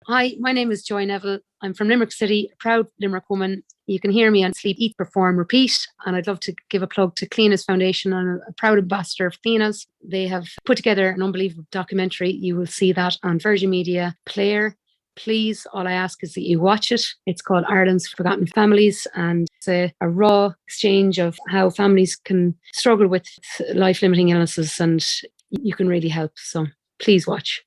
Hi, my name is Joy Neville. I'm from Limerick City, a proud Limerick woman. You can hear me on Sleep, Eat, Perform, Repeat. And I'd love to give a plug to Cleaners Foundation. I'm a proud ambassador of Cleaners. They have put together an unbelievable documentary. You will see that on Virgin Media Player. Please, all I ask is that you watch it. It's called Ireland's Forgotten Families, and it's a raw exchange of how families can struggle with life-limiting illnesses, and you can really help. So please watch.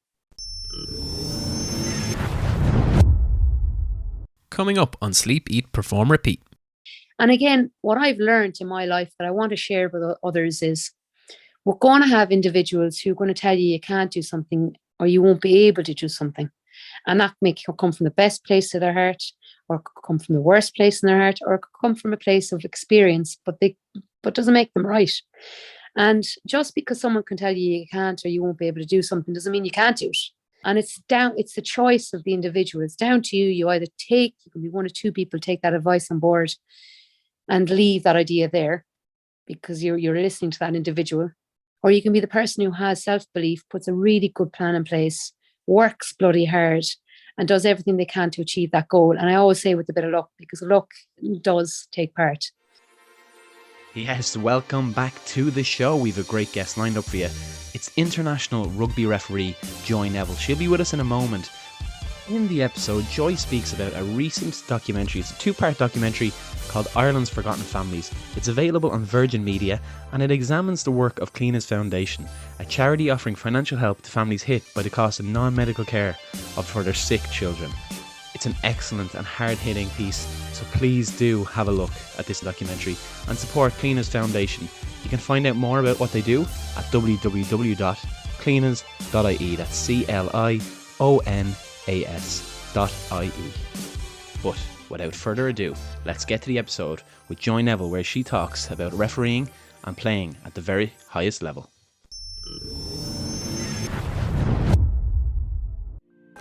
Coming up on Sleep, Eat, Perform, Repeat. And again, what I've learned in my life that I want to share with others is we're going to have individuals who are going to tell you can't do something or you won't be able to do something. And that may come from the best place of their heart, or come from the worst place in their heart, or come from a place of experience, but doesn't make them right. And just because someone can tell you can't or you won't be able to do something doesn't mean you can't do it. And it's the choice of the individual. It's down to you. You either you can be one or two people, take that advice on board and leave that idea there because you're listening to that individual. Or you can be the person who has self-belief, puts a really good plan in place, works bloody hard, and does everything they can to achieve that goal. And I always say with a bit of luck, because luck does take part. Yes, welcome back to the show. We've a great guest lined up for you. It's international rugby referee Joy Neville. She'll be with us in a moment. In the episode, Joy speaks about a recent documentary. It's a 2-part documentary called Ireland's Forgotten Families. It's available on Virgin Media, and it examines the work of Cleaners Foundation, a charity offering financial help to families hit by the cost of non-medical care for their sick children. It's an excellent and hard-hitting piece, so please do have a look at this documentary and support Cleaners Foundation. You can find out more about what they do at www.cleaners.ie. That's CLIONAS.ie. But without further ado, let's get to the episode with Joy Neville, where she talks about refereeing and playing at the very highest level.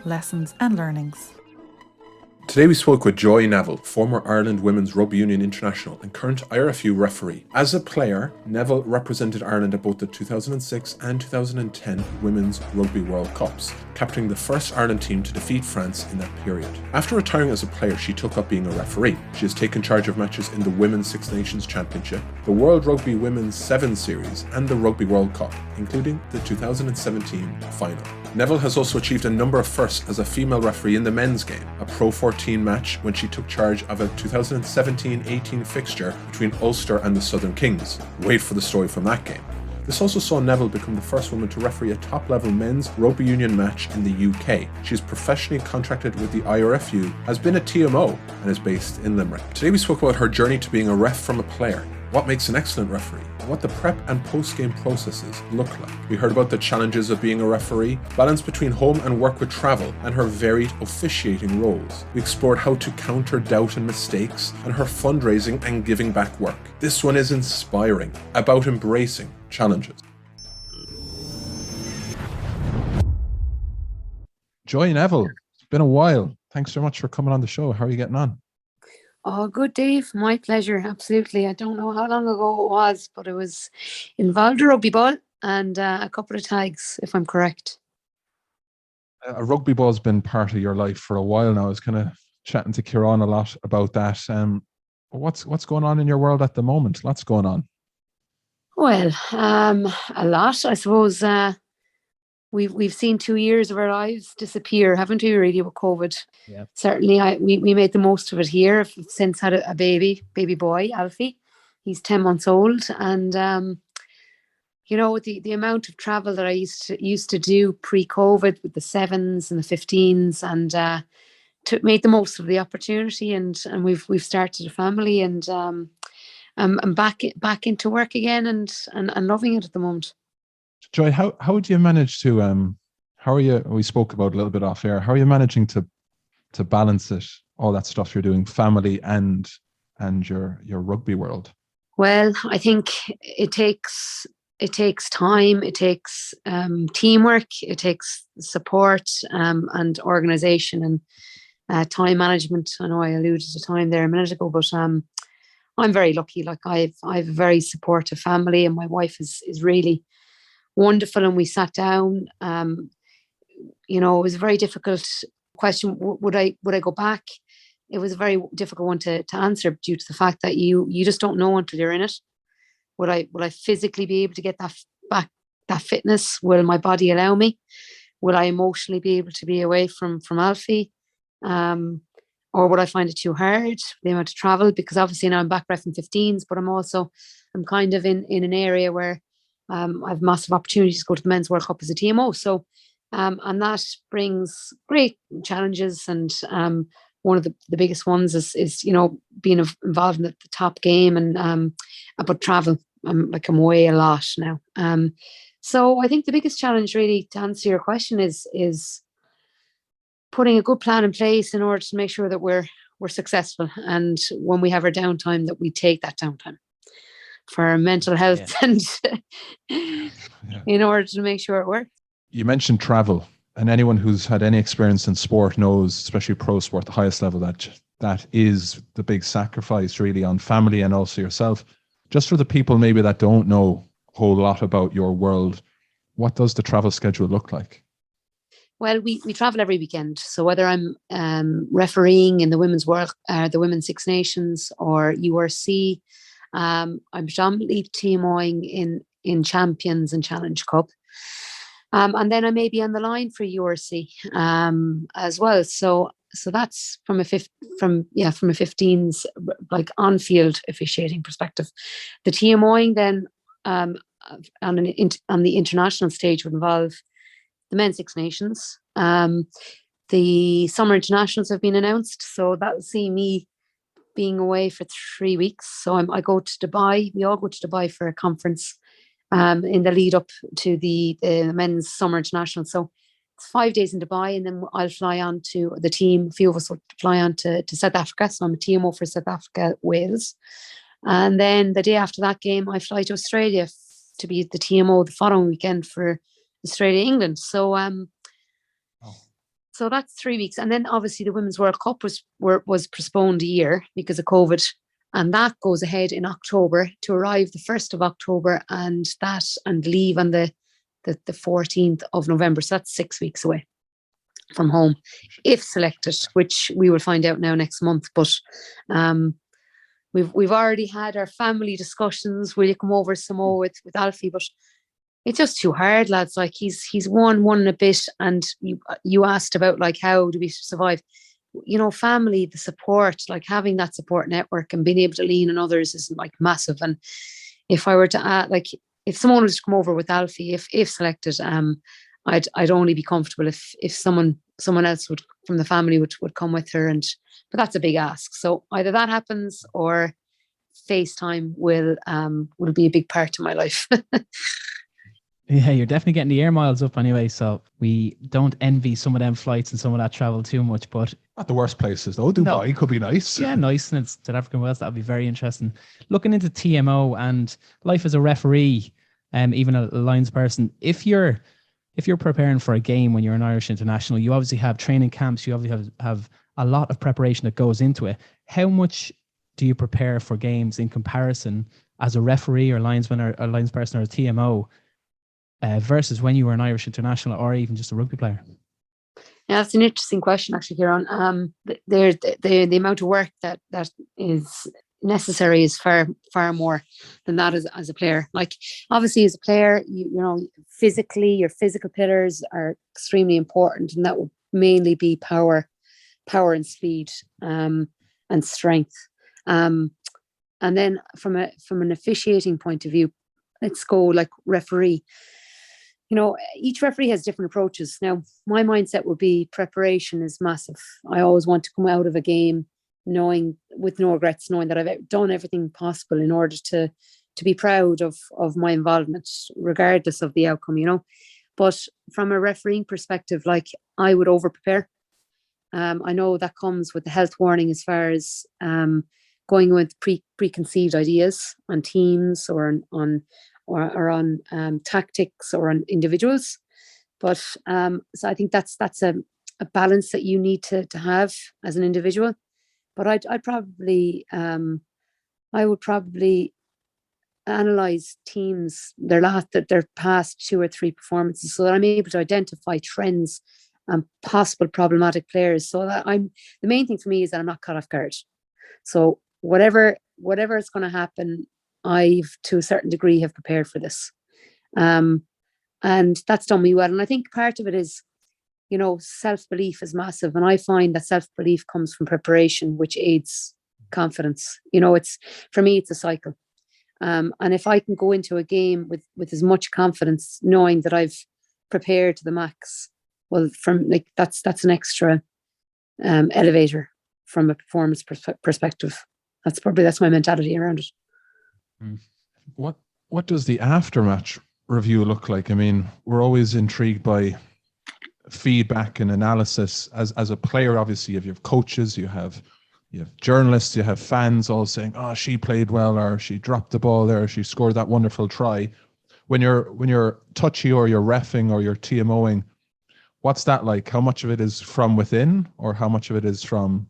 Lessons and learnings. Today we spoke with Joy Neville, former Ireland Women's Rugby Union International and current IRFU referee. As a player, Neville represented Ireland at both the 2006 and 2010 Women's Rugby World Cups, captaining the first Ireland team to defeat France in that period. After retiring as a player, she took up being a referee. She has taken charge of matches in the Women's Six Nations Championship, the World Rugby Women's 7 Series and the Rugby World Cup, including the 2017 final. Neville has also achieved a number of firsts as a female referee in the men's game, a Pro 14 match when she took charge of a 2017-18 fixture between Ulster and the Southern Kings. Wait for the story from that game. This also saw Neville become the first woman to referee a top-level men's rugby union match in the UK. She is professionally contracted with the IRFU, has been a TMO, and is based in Limerick. Today we spoke about her journey to being a ref from a player, what makes an excellent referee, and what the prep and post-game processes look like. We heard about the challenges of being a referee, balance between home and work with travel, and her varied officiating roles. We explored how to counter doubt and mistakes, and her fundraising and giving back work. This one is inspiring, about embracing challenges. Joy Neville, it's been a while. Thanks so much for coming on the show. How are you getting on? Oh, good, Dave. My pleasure. Absolutely. I don't know how long ago it was, but it was involved a rugby ball and a couple of tags, if I'm correct. A rugby ball's been part of your life for a while now. I was kind of chatting to Kieran a lot about that. What's going on in your world at the moment? Lots going on. Well, a lot, I suppose. We've seen 2 years of our lives disappear, haven't we, really, with COVID? Yeah. Certainly, we made the most of it here. I've since had a baby boy, Alfie. He's 10 months old. And, with the amount of travel that I used to do pre-COVID with the 7s and the 15s, and made the most of the opportunity. And we've started a family, and I'm back into work again and loving it at the moment. Joy, how do you manage to how are you, we spoke about a little bit off air, how are you managing to balance it, all that stuff you're doing, family and your rugby world? Well, I think it takes time, it takes teamwork, it takes support and organisation and time management. I know I alluded to time there a minute ago, but I'm very lucky. Like I've a very supportive family, and my wife is really wonderful. And we sat down. It was very difficult question, would I go back? It was a very difficult one to answer due to the fact that you just don't know until you're in it. Will I physically be able to get that fitness? Will my body allow me? Will I emotionally be able to be away from Alfie? Or would I find it too hard, the amount of travel? Because obviously now I'm back reffing 15s, but I'm kind of in an area where I have massive opportunities to go to the Men's World Cup as a TMO. So, and that brings great challenges. And one of the biggest ones is being involved in the top game and about travel. I'm away a lot now. So I think the biggest challenge, really, to answer your question, is putting a good plan in place in order to make sure that we're successful, and when we have our downtime, that we take that downtime for our mental health and in order to make sure it works. You mentioned travel, and anyone who's had any experience in sport knows, especially pro sport, the highest level, that is the big sacrifice really on family and also yourself. Just for the people maybe that don't know a whole lot about your world, what does the travel schedule look like? Well, we travel every weekend. So whether I'm refereeing in the the Women's Six Nations or URC, I'm predominantly TMOing in Champions and Challenge Cup. And then I may be on the line for URC as well. So that's from a 15s on field officiating perspective. The TMOing then on the international stage would involve the Men's Six Nations. The Summer Internationals have been announced, so that will see me being away for 3 weeks. So I go to Dubai. We all go to Dubai for a conference in the lead up to the Men's Summer International. So it's 5 days in Dubai, and then I'll fly on to the team. A few of us will fly on to South Africa. So I'm a TMO for South Africa, Wales. And then the day after that game, I fly to Australia to be the TMO the following weekend for Australia, England. So so that's 3 weeks. And then obviously the Women's World Cup was postponed a year because of COVID. And that goes ahead in October to arrive the 1st of October and leave on the 14th of November. So that's 6 weeks away from home, if selected, which we will find out now next month. But we've already had our family discussions. Will you come over some more with Alfie? But it's just too hard, lads. Like he's one and a bit. And you asked about how do we survive? Family, the support, having that support network and being able to lean on others is massive. And if I were to add, if someone was to come over with Alfie, if selected, I'd only be comfortable if someone else from the family would come with her. But that's a big ask. So either that happens or FaceTime will be a big part of my life. Yeah, you're definitely getting the air miles up anyway, so we don't envy some of them flights and some of that travel too much, but... Not the worst places though. Dubai could be nice. Yeah, nice, and it's South African Wales. That would be very interesting. Looking into TMO and life as a referee, even a lines person, if you're preparing for a game when you're an Irish international, you obviously have training camps, you obviously have a lot of preparation that goes into it. How much do you prepare for games in comparison as a referee or linesman or a lines person or a TMO versus when you were an Irish international or even just a rugby player? Yeah, that's an interesting question, actually, Kieran. The amount of work that is necessary is far more than that as a player. Obviously, as a player, physically, your physical pillars are extremely important, and that will mainly be power and speed, and strength. And then from an officiating point of view, let's go referee. Each referee has different approaches. Now, my mindset would be preparation is massive. I always want to come out of a game knowing, with no regrets, knowing that I've done everything possible in order to be proud of my involvement, regardless of the outcome, But from a refereeing perspective, I would over-prepare. I know that comes with the health warning as far as going with preconceived ideas on teams or on tactics or on individuals. But so I think that's a balance that you need to have as an individual. But I would probably analyze teams, their past 2 or 3 performances, so that I'm able to identify trends and possible problematic players. So that the main thing for me is that I'm not caught off guard. So whatever is going to happen, I've to a certain degree have prepared for this. And that's done me well. And I think part of it is, self-belief is massive. And I find that self-belief comes from preparation, which aids confidence. For me, it's a cycle. And if I can go into a game with as much confidence, knowing that I've prepared to the max, well, that's an extra elevator from a performance perspective. That's my mentality around it. What does the aftermatch review look like? I mean, we're always intrigued by feedback and analysis. As a player, obviously, you have coaches, you have journalists, you have fans all saying, "Oh, she played well," or "She dropped the ball there," or "She scored that wonderful try." When you're touchy or you're reffing or you're TMOing, what's that like? How much of it is from within, or how much of it is from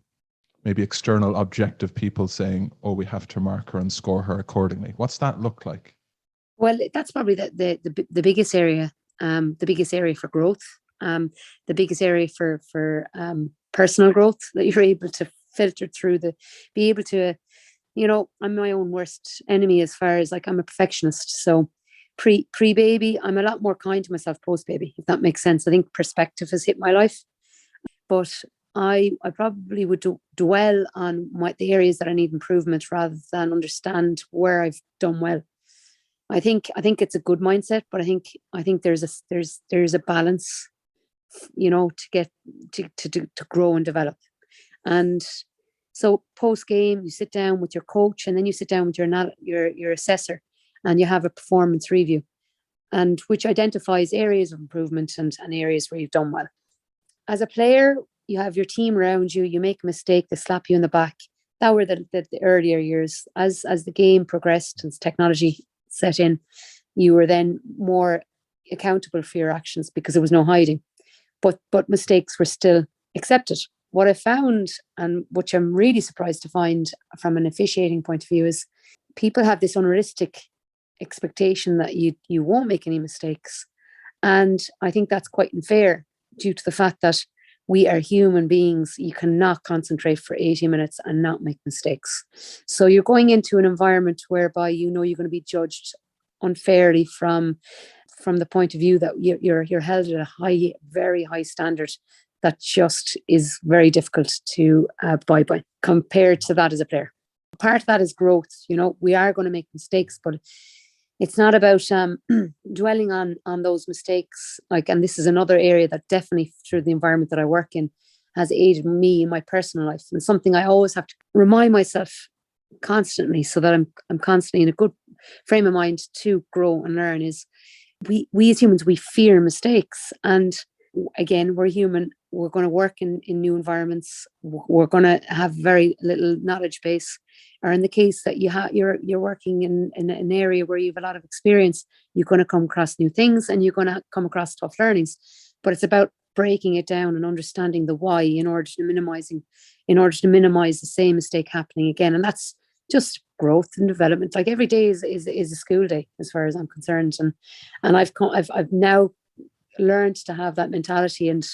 maybe external objective people saying, "Oh, we have to mark her and score her accordingly"? What's that look like? Well, that's probably the biggest area, the biggest area for growth, the biggest area for personal growth, that you're able to filter through be able to, I'm my own worst enemy as far as I'm a perfectionist. So pre-baby, I'm a lot more kind to myself post-baby, if that makes sense. I think perspective has hit my life, but I probably would dwell on the areas that I need improvement rather than understand where I've done well. I think it's a good mindset, but I think there's a balance, to get to grow and develop. And so post game, you sit down with your coach, and then you sit down with your assessor, and you have a performance review, and which identifies areas of improvement and areas where you've done well. As a player, you have your team around you. You make a mistake, they slap you in the back. That were the earlier years. As the game progressed and technology set in, you were then more accountable for your actions because there was no hiding. But mistakes were still accepted. What I found, and which I'm really surprised to find from an officiating point of view, is people have this unrealistic expectation that you won't make any mistakes. And I think that's quite unfair due to the fact that we are human beings. You cannot concentrate for 80 minutes and not make mistakes. So you're going into an environment whereby you're going to be judged unfairly from the point of view that you're held at a very high standard that just is very difficult to abide by compared to that as a player. Part of that is growth. We are going to make mistakes, but it's not about dwelling on those mistakes. And this is another area that definitely, through the environment that I work in, has aided me in my personal life, and something I always have to remind myself constantly, so that I'm constantly in a good frame of mind to grow and learn. Is we as humans, we fear mistakes, and again, we're human. We're going to work in new environments. We're going to have very little knowledge base. Or in the case that you're working in an area where you have a lot of experience, you're going to come across new things and you're going to come across tough learnings. But it's about breaking it down and understanding the why in order to minimize the same mistake happening again. And that's just growth and development. Like every day is a school day as far as I'm concerned. And I've now learned to have that mentality, and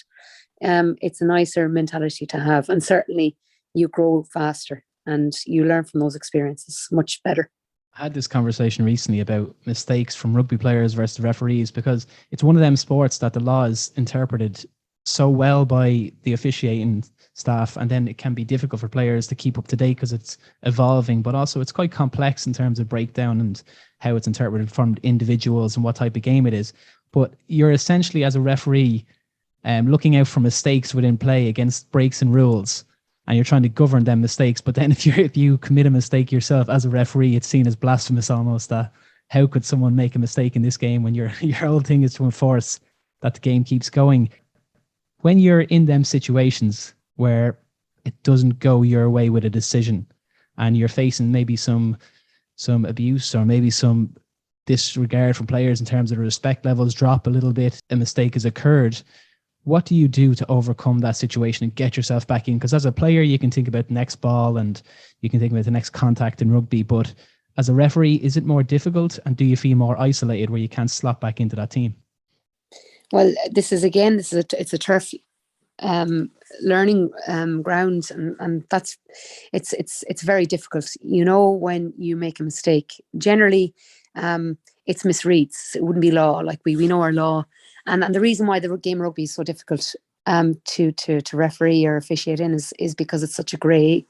it's a nicer mentality to have. And certainly you grow faster and you learn from those experiences much better. I had this conversation recently about mistakes from rugby players versus referees, because it's one of them sports that the law is interpreted so well by the officiating staff, and then it can be difficult for players to keep up to date because it's evolving, but also it's quite complex in terms of breakdown and how it's interpreted from individuals and what type of game it is. But you're essentially, as a referee, looking out for mistakes within play against breaks and rules, and you're trying to govern them mistakes. But then if you commit a mistake yourself as a referee, it's seen as blasphemous almost. That how could someone make a mistake in this game when your whole thing is to enforce that the game keeps going? When you're in them situations where it doesn't go your way with a decision, and you're facing maybe some abuse or maybe some disregard from players in terms of the respect levels drop a little bit, a mistake has occurred, what do you do to overcome that situation and get yourself back in? Because as a player, you can think about the next ball and you can think about the next contact in rugby, but as a referee, is it more difficult, and do you feel more isolated where you can't slot back into that team? Well, it's a turf learning ground, and that's it's very difficult. You know, when you make a mistake, generally it's misreads. It wouldn't be law. Like we know our law, and the reason why the game of rugby is so difficult to referee or officiate in is because it's such a grey.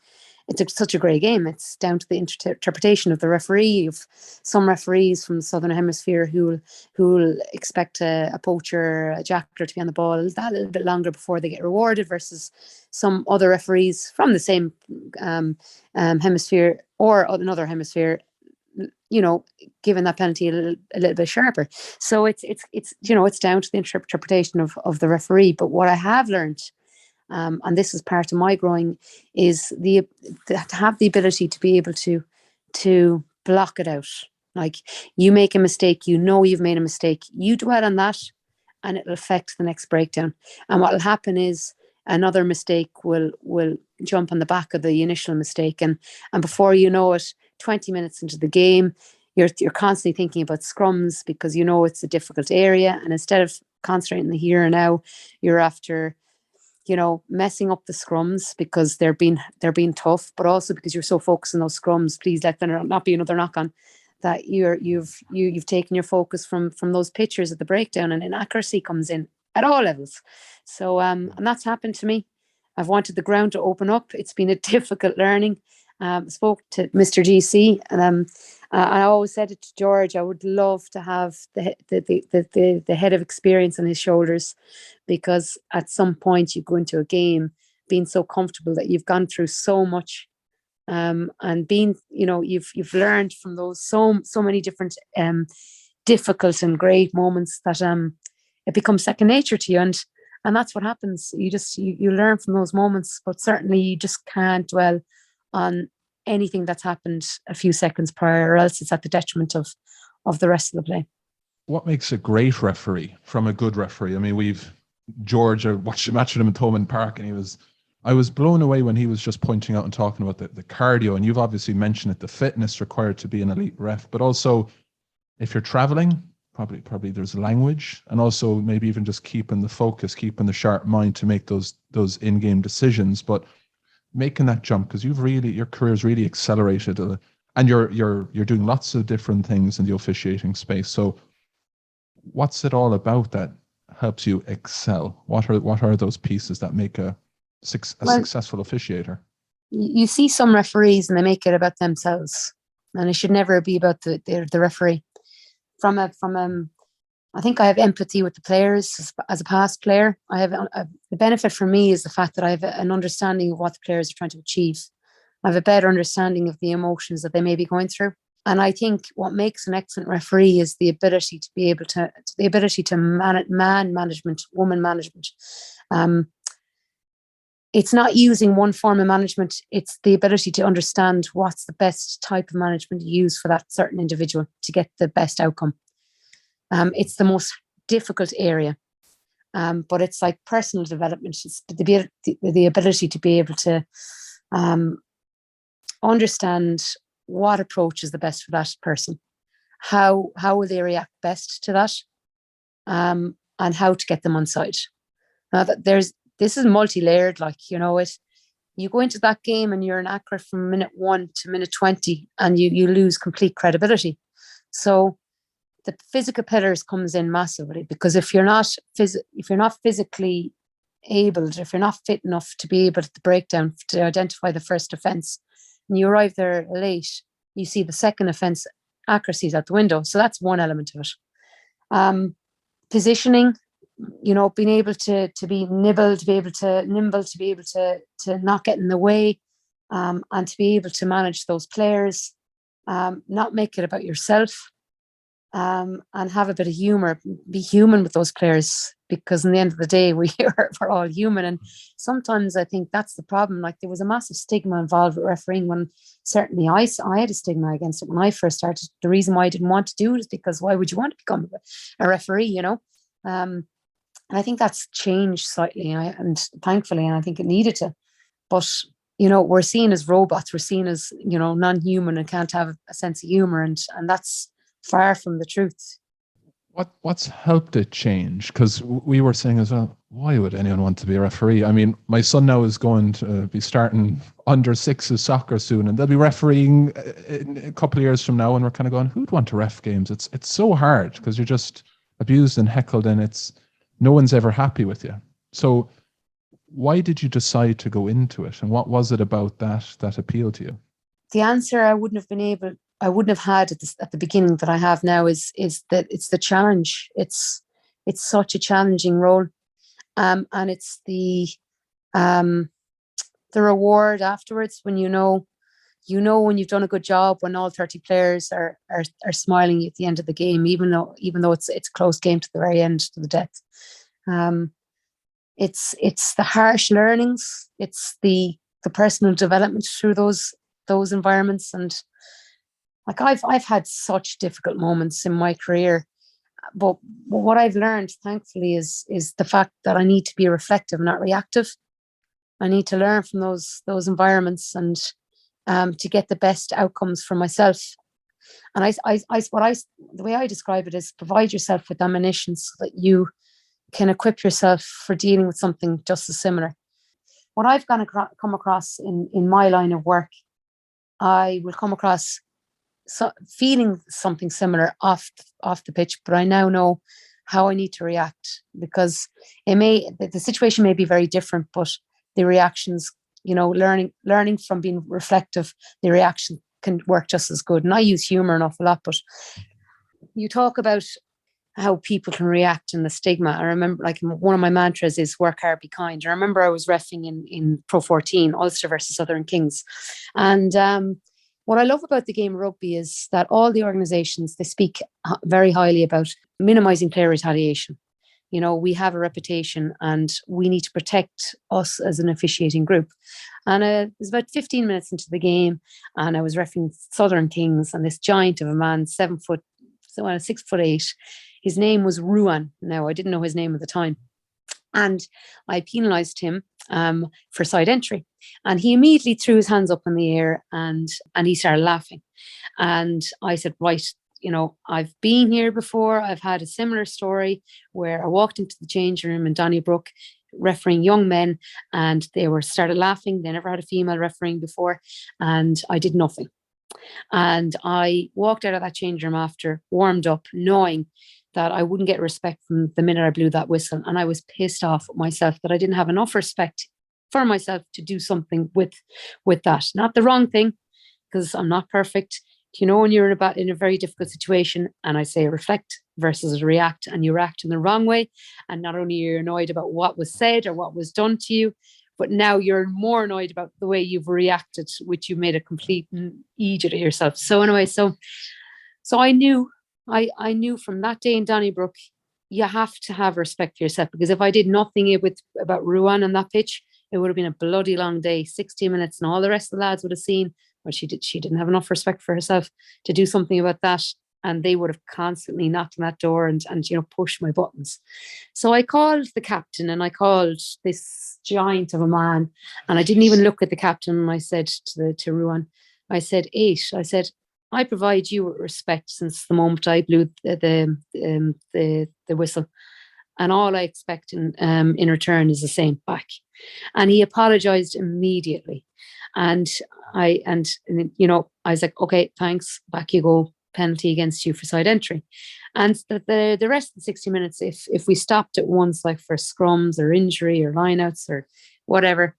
It's such a grey game. It's down to the interpretation of the referee. You've some referees from the Southern Hemisphere who will expect a poacher, a jackler to be on the ball that little bit longer before they get rewarded, versus some other referees from the same hemisphere or another hemisphere, you know, giving that penalty a little bit sharper. So it's you know, it's down to the interpretation of the referee. But what I have learned, and this is part of my growing, is to have the ability to be able to block it out. Like, you make a mistake, you know you've made a mistake, you dwell on that, and it'll affect the next breakdown. And what will happen is another mistake will jump on the back of the initial mistake, and before you know it, 20 minutes into the game, you're constantly thinking about scrums, because you know it's a difficult area, and instead of concentrating the here and now, you're after, you know, messing up the scrums because they're being tough, but also because you're so focused on those scrums. Please let there not be another knock on. That you've taken your focus from those pictures at the breakdown, and inaccuracy comes in at all levels. So and that's happened to me. I've wanted the ground to open up. It's been a difficult learning. Spoke to Mr. GC, and I always said it to George. I would love to have the head of experience on his shoulders, because at some point you go into a game being so comfortable that you've gone through so much, and being, you know, you've learned from those so many different difficult and great moments that it becomes second nature to you, and that's what happens. You learn from those moments, but certainly you just can't dwell on anything that's happened a few seconds prior, or else it's at the detriment of the rest of the play. What makes a great referee from a good referee? I mean, George, I watched a match with him in Thomond Park, and I was blown away when he was just pointing out and talking about the cardio. And you've obviously mentioned it, the fitness required to be an elite ref, but also if you're traveling, probably there's language, and also maybe even just keeping the focus, keeping the sharp mind to make those in-game decisions. But making that jump, because your career's really accelerated, and you're doing lots of different things in the officiating space. So what's it all about that helps you excel? What are those pieces that make a successful officiator? You see some referees and they make it about themselves, and it should never be about the referee. I think I have empathy with the players as a past player. The benefit for me is the fact that I have an understanding of what the players are trying to achieve. I have a better understanding of the emotions that they may be going through. And I think what makes an excellent referee is the ability to be able to man management, woman management. It's not using one form of management. It's the ability to understand what's the best type of management to use for that certain individual to get the best outcome. It's the most difficult area, but it's like personal development. It's the ability to be able to understand what approach is the best for that person, how will they react best to that, and how to get them on side. Now that this is multi-layered, like, you know, you go into that game and you're inaccurate from minute 1 to minute 20, and you lose complete credibility. So the physical pillars comes in massively, because if you're not physically able, if you're not fit enough to be able to break down, to identify the first offence, and you arrive there late, you see the second offence accuracies out the window. So that's one element of it. Positioning, you know, being able to be nimble, to be able to not get in the way, and to be able to manage those players, not make it about yourself. And have a bit of humor, be human with those players, because in the end of the day, we're all human. And sometimes I think that's the problem. Like, there was a massive stigma involved with refereeing, when certainly I had a stigma against it when I first started. The reason why I didn't want to do it is because why would you want to become a referee, you know? And I think that's changed slightly, and thankfully, and I think it needed to. But, you know, we're seen as robots, we're seen as, you know, non-human and can't have a sense of humor, and that's far from the truth. What's helped it change? Because we were saying as well, why would anyone want to be a referee? I mean, my son now is going to be starting under sixes soccer soon, and they'll be refereeing in a couple of years from now, and we're kind of going, who'd want to ref games? It's so hard because you're just abused and heckled, and it's no one's ever happy with you. So why did you decide to go into it, and what was it about that appealed to you? The answer I wouldn't have had at the beginning that I have now is that it's the challenge. It's such a challenging role, and it's the reward afterwards when you know when you've done a good job, when all 30 players are smiling at the end of the game, even though it's a close game to the very end, to the death. It's the harsh learnings. It's the personal development through those environments. And like I've had such difficult moments in my career, but what I've learned, thankfully, is the fact that I need to be reflective, not reactive. I need to learn from those environments and to get the best outcomes for myself. And the way I describe it is provide yourself with ammunition so that you can equip yourself for dealing with something just as similar. What I've come across in my line of work, I will come across feeling something similar off the pitch, but I now know how I need to react, because the situation may be very different, but the reactions, learning from being reflective, the reaction can work just as good. And I use humor an awful lot, but you talk about how people can react and the stigma. I remember, like, one of my mantras is work hard, be kind. I remember I was reffing in Pro 14, Ulster versus Southern Kings. And what I love about the game of rugby is that all the organisations, they speak very highly about minimising player retaliation. We have a reputation and we need to protect us as an officiating group. And it was about 15 minutes into the game, and I was reffing Southern Kings, and this giant of a man, 6'8", his name was Ruan. Now, I didn't know his name at the time. And I penalised him for side entry. And he immediately threw his hands up in the air and he started laughing. And I said, right, I've been here before. I've had a similar story where I walked into the changing room in Donnybrook refereeing young men, and they started laughing. They never had a female refereeing before, and I did nothing. And I walked out of that changing room after, warmed up, knowing that I wouldn't get respect from the minute I blew that whistle. And I was pissed off at myself that I didn't have enough respect for myself to do something with that. Not the wrong thing, because I'm not perfect. When you're in a very difficult situation, and I say reflect versus react, and you react in the wrong way, and not only you're annoyed about what was said or what was done to you, but now you're more annoyed about the way you've reacted, which you made a complete idiot of yourself. So anyway, so I knew from that day in Donnybrook, you have to have respect for yourself, because if I did nothing about Ruan on that pitch, it would have been a bloody long day, 60 minutes, and all the rest of the lads would have seen, well, she didn't have enough respect for herself to do something about that. And they would have constantly knocked on that door and pushed my buttons. So I called the captain, and I called this giant of a man, and I didn't even look at the captain. And I said to Ruan, I said, 8, I said, I provide you with respect since the moment I blew the whistle, and all I expect in return is the same back. And he apologized immediately, and I was like, okay, thanks, back you go, penalty against you for side entry. And the rest of the 60 minutes, if we stopped at once, like for scrums or injury or lineouts or whatever,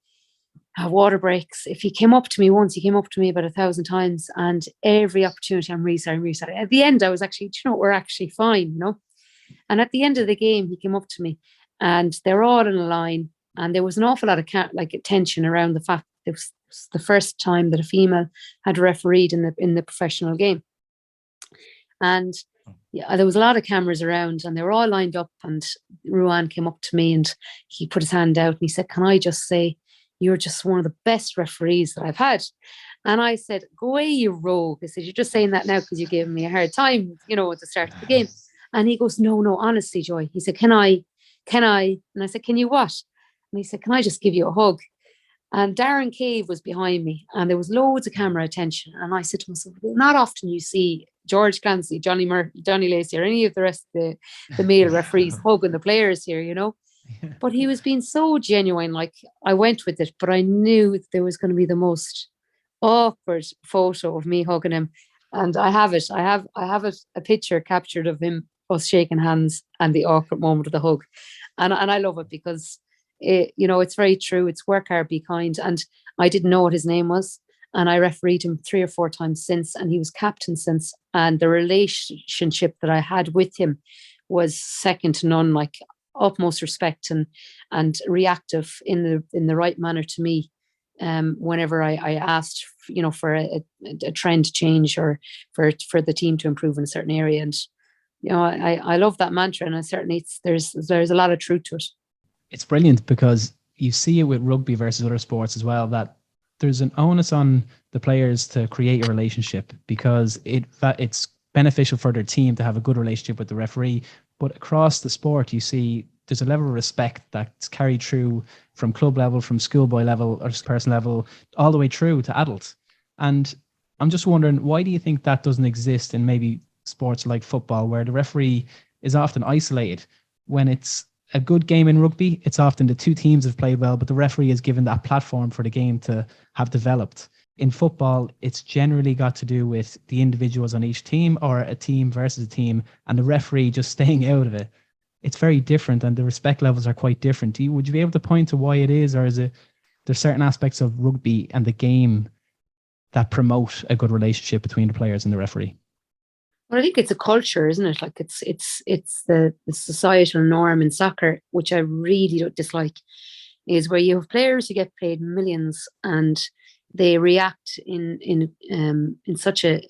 water breaks, if he came up to me once, he came up to me about 1,000 times, and every opportunity, I'm really sorry. At the end, I was actually, we're actually fine, And at the end of the game, he came up to me, and they were all in a line, and there was an awful lot of tension around the fact that it was the first time that a female had refereed in the professional game. And there was a lot of cameras around, and they were all lined up, and Ruan came up to me and he put his hand out and he said, can I just say, you're just one of the best referees that I've had. And I said, go away, you rogue. I said, you're just saying that now because you're giving me a hard time, at the start of the game. And he goes, no, honestly, Joy. He said, can I? And I said, can you what? And he said, can I just give you a hug? And Darren Cave was behind me, and there was loads of camera attention. And I said to myself, well, not often you see George Clancy, Johnny Lacey, or any of the rest of the male referees hugging the players here, But he was being so genuine. Like, I went with it, but I knew there was going to be the most awkward photo of me hugging him. And I have it. I have it, a picture captured of him, us shaking hands, and the awkward moment of the hug. And I love it because it's very true. It's work hard, be kind. And I didn't know what his name was. And I refereed him 3 or 4 times since, and he was captain since. And the relationship that I had with him was second to none, like utmost respect and reactive in the right manner to me. Whenever I asked, for a trend change or for the team to improve in a certain area. And, I love that mantra, and certainly there's a lot of truth to it. It's brilliant because you see it with rugby versus other sports as well, that there's an onus on the players to create a relationship because it's beneficial for their team to have a good relationship with the referee. But across the sport, you see there's a level of respect that's carried through from club level, from schoolboy level or person level, all the way through to adults. And I'm just wondering, why do you think that doesn't exist in maybe sports like football, where the referee is often isolated? When it's a good game in rugby, it's often the two teams have played well, but the referee is given that platform for the game to have developed. In football, it's generally got to do with the individuals on each team or a team versus a team, and the referee just staying out of it. It's very different, and the respect levels are quite different. Would you be able to point to why it is, or is it there's certain aspects of rugby and the game that promote a good relationship between the players and the referee? Well, I think it's a culture, isn't it? Like it's the societal norm in soccer, which I really don't dislike, is where you have players who get paid millions and they react in such a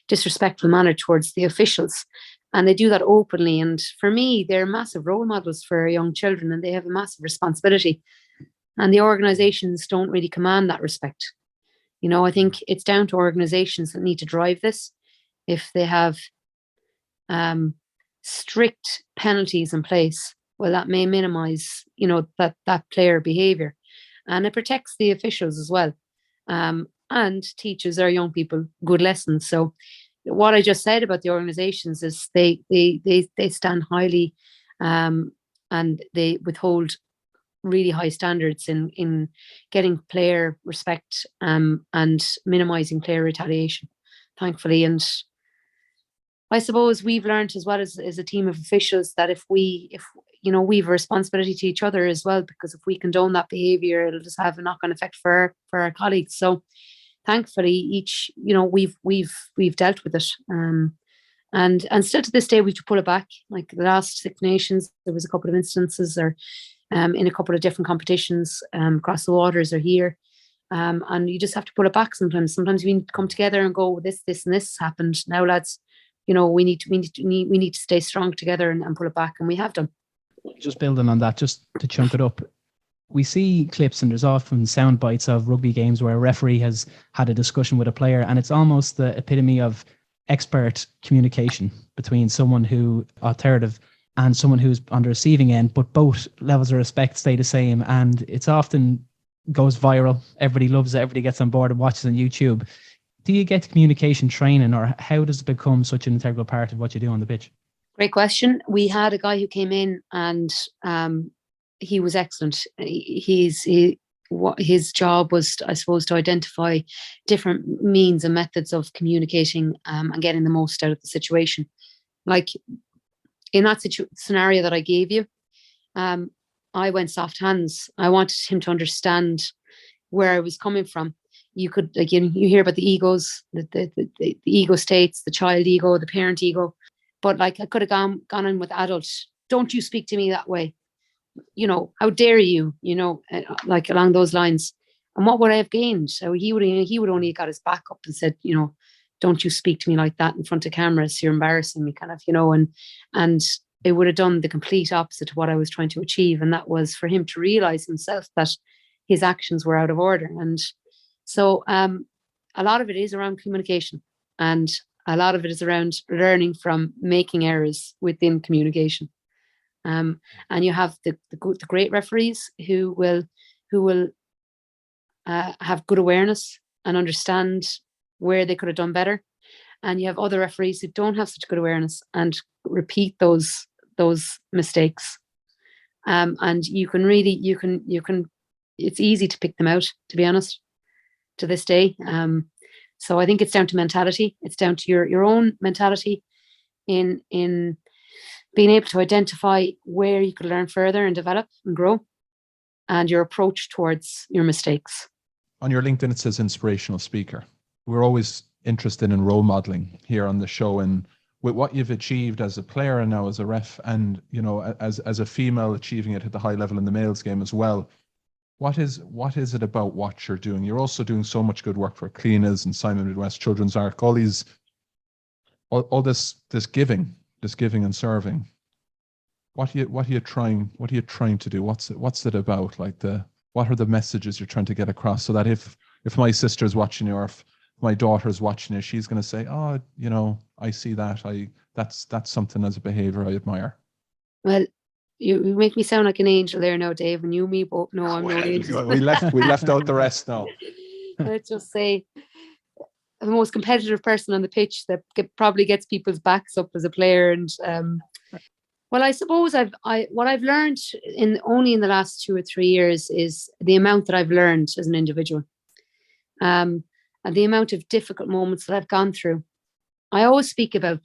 disrespectful manner towards the officials, and they do that openly. And for me, they're massive role models for young children, and they have a massive responsibility. And the organisations don't really command that respect. I think it's down to organisations that need to drive this. If they have strict penalties in place, well, that may minimise, that player behaviour, and it protects the officials as well, and teaches our young people good lessons. So, what I just said about the organisations is they stand highly, and they withhold really high standards in getting player respect, and minimising player retaliation, thankfully. And I suppose we've learned as well as a team of officials that if we have a responsibility to each other as well, because if we condone that behaviour, it'll just have a knock-on effect for our colleagues. So thankfully, we've dealt with it, and still to this day we have to pull it back. Like the last Six Nations, there was a couple of instances, or in a couple of different competitions across the waters or here. And you just have to pull it back sometimes. Sometimes we need to come together and go, this and this happened. Now, lads, we need to stay strong together and pull it back, and we have done. Just building on that, just to chunk it up, we see clips and there's often sound bites of rugby games where a referee has had a discussion with a player, and it's almost the epitome of expert communication between someone who authoritative and someone who's on the receiving end, but both levels of respect stay the same, and it's often goes viral. Everybody loves it. Everybody gets on board and watches on YouTube. Do you get communication training, or how does it become such an integral part of what you do on the pitch? Great question. We had a guy who came in, and he was excellent. His job was, I suppose, to identify different means and methods of communicating and getting the most out of the situation. Like in that scenario that I gave you, I went soft hands. I wanted him to understand where I was coming from. You could, you hear about the egos, the ego states, the child ego, the parent ego. But I could have gone in with adults. Don't you speak to me that way. How dare you, along those lines. And what would I have gained? So he would only have got his back up and said, don't you speak to me like that in front of cameras. You're embarrassing me, kind of, and it would have done the complete opposite to what I was trying to achieve. And that was for him to realize himself that his actions were out of order. And so a lot of it is around communication, and a lot of it is around learning from making errors within communication. And you have the great referees who will have good awareness and understand where they could have done better. and you have other referees who don't have such good awareness and repeat those mistakes. And you can it's easy to pick them out, to be honest, to this day. So I think it's down to mentality. It's down to your own mentality in being able to identify where you could learn further and develop and grow, and your approach towards your mistakes. On your LinkedIn, it says inspirational speaker. We're always interested in role modeling here on the show, and with what you've achieved as a player and now as a ref, and as a female achieving it at the high level in the males game as well. What is it about what you're doing? You're also doing so much good work for Cleaners and Simon Midwest Children's Arc, all this giving and serving. What are you trying to do? What's it about? What are the messages you're trying to get across, so that if my sister's watching you, or if my daughter's watching you, she's going to say, oh, I see that. That's something as a behavior I admire. Well, you make me sound like an angel there now, Dave, and you and me both know I'm no angel. We left out the rest now. Let's just say the most competitive person on the pitch that probably gets people's backs up as a player. And well, I suppose what I've learned only in the last 2 or 3 years is the amount that I've learned as an individual, and the amount of difficult moments that I've gone through. I always speak about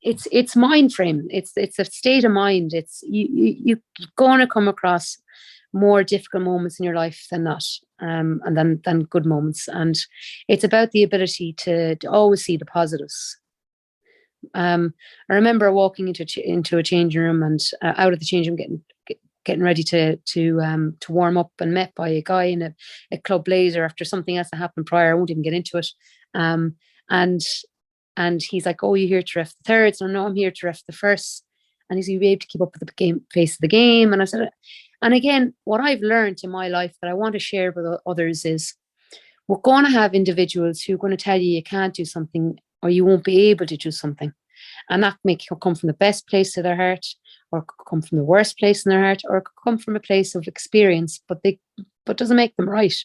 it's mind frame. It's a state of mind. It's you're going to come across more difficult moments in your life than not, and than good moments. And it's about the ability to always see the positives. I remember walking into a changing room and out of the changing room, getting ready to warm up, and met by a guy in a club blazer after something else that happened prior. I won't even get into it. And he's like, "Oh, you're here to ref the thirds?" And no, I'm here to ref the firsts. And he's, "You'll be able to keep up with the pace of the game." And I said, and again, what I've learned in my life that I want to share with others is, we're going to have individuals who are going to tell you can't do something, or you won't be able to do something. And that may come from the best place of their heart, or come from the worst place in their heart, or come from a place of experience, but doesn't make them right.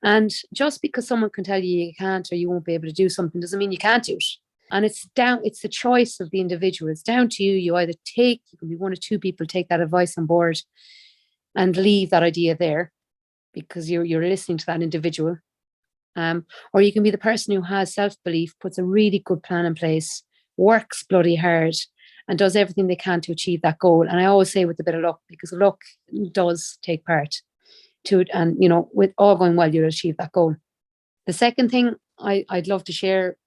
And just because someone can tell you can't or you won't be able to do something doesn't mean you can't do it. And it's the choice of the individual. It's down to you. You either you can be one or two people, take that advice on board and leave that idea there because you're listening to that individual. Or you can be the person who has self-belief, puts a really good plan in place, works bloody hard, and does everything they can to achieve that goal. And I always say with a bit of luck, because luck does take part to it. And, with all going well, you'll achieve that goal. The second thing I'd love to share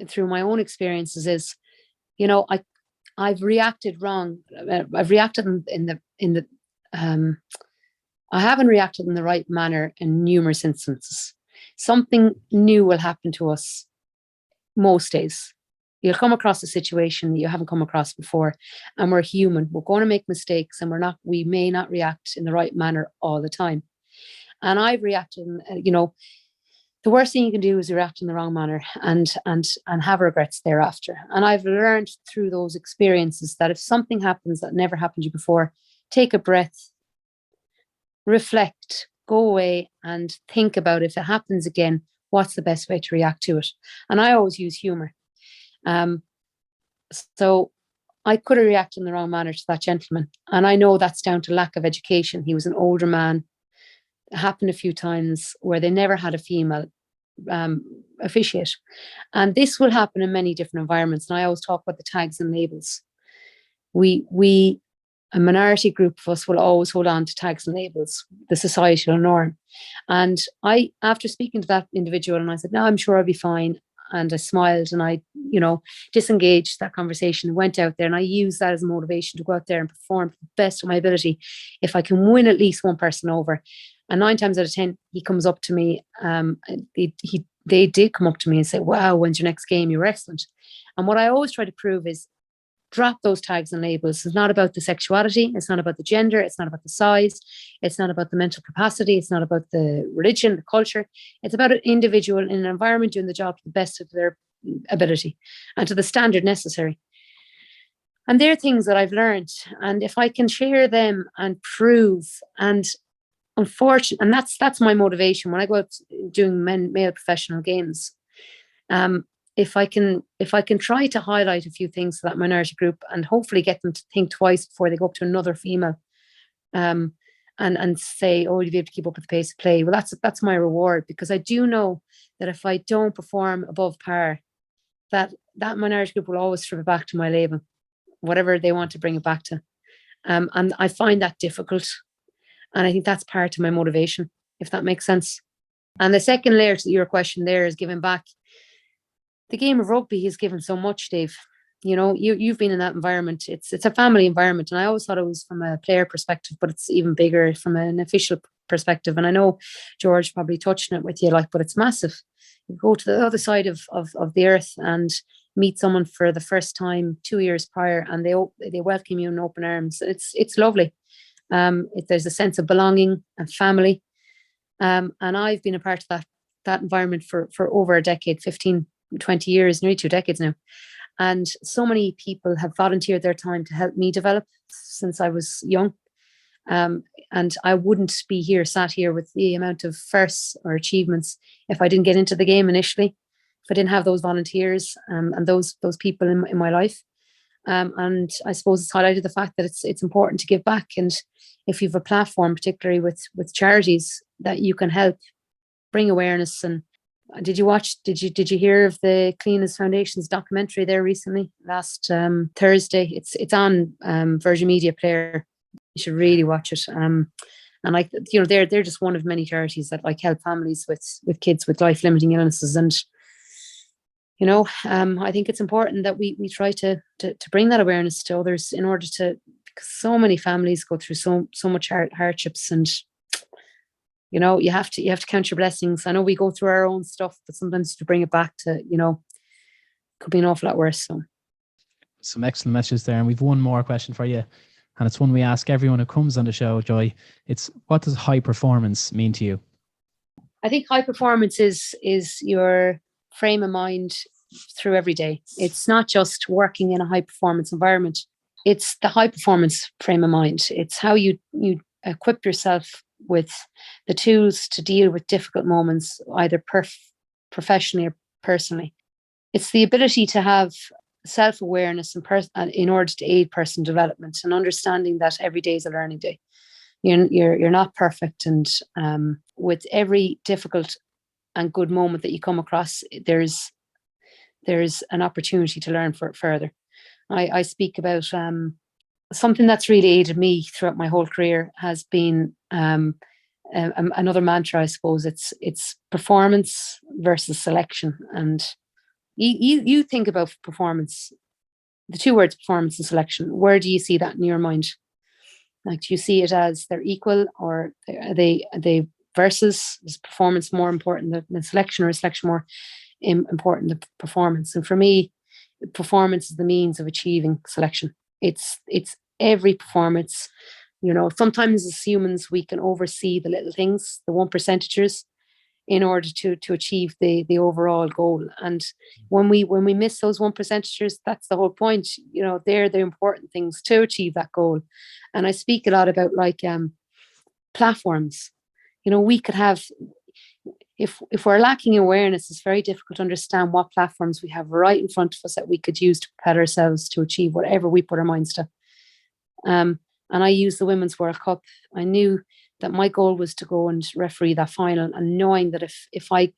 through my own experiences is, I've reacted wrong. I've reacted I haven't reacted in the right manner in numerous instances. Something new will happen to us most days. You'll come across a situation that you haven't come across before, and we're human. We're going to make mistakes, and we may not react in the right manner all the time. And I've reacted, the worst thing you can do is react in the wrong manner and have regrets thereafter. And I've learned through those experiences that if something happens that never happened to you before, take a breath, reflect, go away and think about if it happens again, what's the best way to react to it? And I always use humor. So I could have reacted in the wrong manner to that gentleman. And I know that's down to lack of education. He was an older man. It happened a few times where they never had a female officiate. And this will happen in many different environments. And I always talk about the tags and labels. We a minority group of us will always hold on to tags and labels, the societal norm. And after speaking to that individual, and I said, "No, I'm sure I'll be fine." And I smiled and I, disengaged that conversation and went out there, and I used that as a motivation to go out there and perform to the best of my ability. If I can win at least one person over. And 9 times out of 10, he comes up to me. They did come up to me and say, "Wow, when's your next game? You were excellent." And what I always try to prove is, drop those tags and labels. It's not about the sexuality. It's not about the gender. It's not about the size. It's not about the mental capacity. It's not about the religion, the culture. It's about an individual in an environment doing the job to the best of their ability and to the standard necessary. And they're things that I've learned. And if I can share them and prove, and unfortunately, and that's my motivation when I go out doing male professional games. if I can try to highlight a few things to that minority group and hopefully get them to think twice before they go up to another female, and say, oh, you'll be able to keep up with the pace of play. Well, that's my reward, because I do know that if I don't perform above par, that minority group will always strip it back to my label, whatever they want to bring it back to. And I find that difficult. And I think that's part of my motivation, if that makes sense. And the second layer to your question there is giving back. The game of rugby has given so much, Dave. You know, you've been in that environment. It's a family environment. And I always thought it was from a player perspective, but it's even bigger from an official perspective. And I know George probably touched on it with you, but it's massive. You go to the other side of the earth and meet someone for the first time 2 years prior, and they welcome you in open arms. It's lovely. There's a sense of belonging and family. And I've been a part of that environment for over a decade, 15, 20 years, nearly 2 decades now. And so many people have volunteered their time to help me develop since I was young. And I wouldn't be sat here with the amount of firsts or achievements if I didn't get into the game initially, if I didn't have those volunteers and those people in my life. And I suppose it's highlighted the fact that it's important to give back. And if you have a platform, particularly with charities, that you can help bring awareness. And did you hear of the Cleanest Foundation's documentary there recently, last Thursday? It's on Virgin Media Player. You should really watch it. And they're just one of many charities that help families with kids with life limiting illnesses. And I think it's important that we try to bring that awareness to others in order to, because so many families go through so much hardships, and you have to count your blessings. I know we go through our own stuff, but sometimes to bring it back to could be an awful lot worse. So some excellent messages there, and we've one more question for you, and it's one we ask everyone who comes on the show, Joy. It's, what does high performance mean to you? I think high performance is your frame of mind through every day. It's not just working in a high performance environment. It's the high performance frame of mind. It's how you equip yourself with the tools to deal with difficult moments, either professionally or personally. It's the ability to have self-awareness in order to aid personal development, and understanding that every day is a learning day. You're not perfect, and with every difficult and good moment that you come across, there's an opportunity to learn further. I speak about something that's really aided me throughout my whole career has been another mantra, I suppose. It's performance versus selection. And you think about performance, the two words performance and selection. Where do you see that in your mind? Do you see it as they're equal, or are they versus? Is performance more important than selection, or is selection more important than performance? And for me, performance is the means of achieving selection. It's every performance. Sometimes as humans we can oversee the little things, the 1%ers, in order to achieve the overall goal. And when we miss those 1%ers, that's the whole point. They're the important things to achieve that goal. And I speak a lot about platforms. We could have, if we're lacking awareness, it's very difficult to understand what platforms we have right in front of us that we could use to propel ourselves to achieve whatever we put our minds to. And I used the Women's World Cup. I knew that my goal was to go and referee that final, and knowing that if I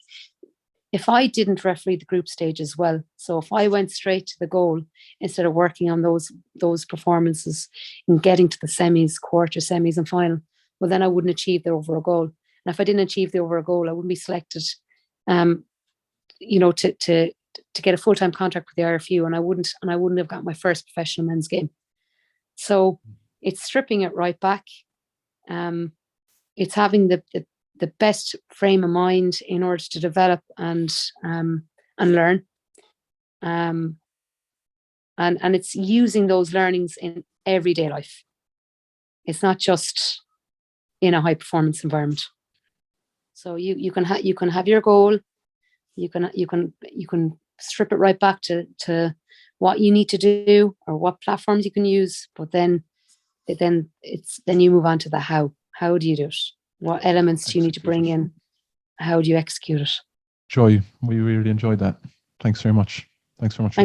didn't referee the group stage as well, so if I went straight to the goal instead of working on those performances and getting to the semis, quarter semis and final, well, then I wouldn't achieve the overall goal. And if I didn't achieve the overall goal, I wouldn't be selected to get a full-time contract with the IRFU, and I wouldn't have got my first professional men's game. So it's stripping it right back. It's having the best frame of mind in order to develop and learn. And it's using those learnings in everyday life. It's not just in a high performance environment. So you can have your goal. You can strip it right back to what you need to do or what platforms you can use, but then you move on to the how. How do you do it? What elements do you need to bring in? How do you execute it? Joy, we really enjoyed that. Thanks very much. Thanks very much for Thanks. joining.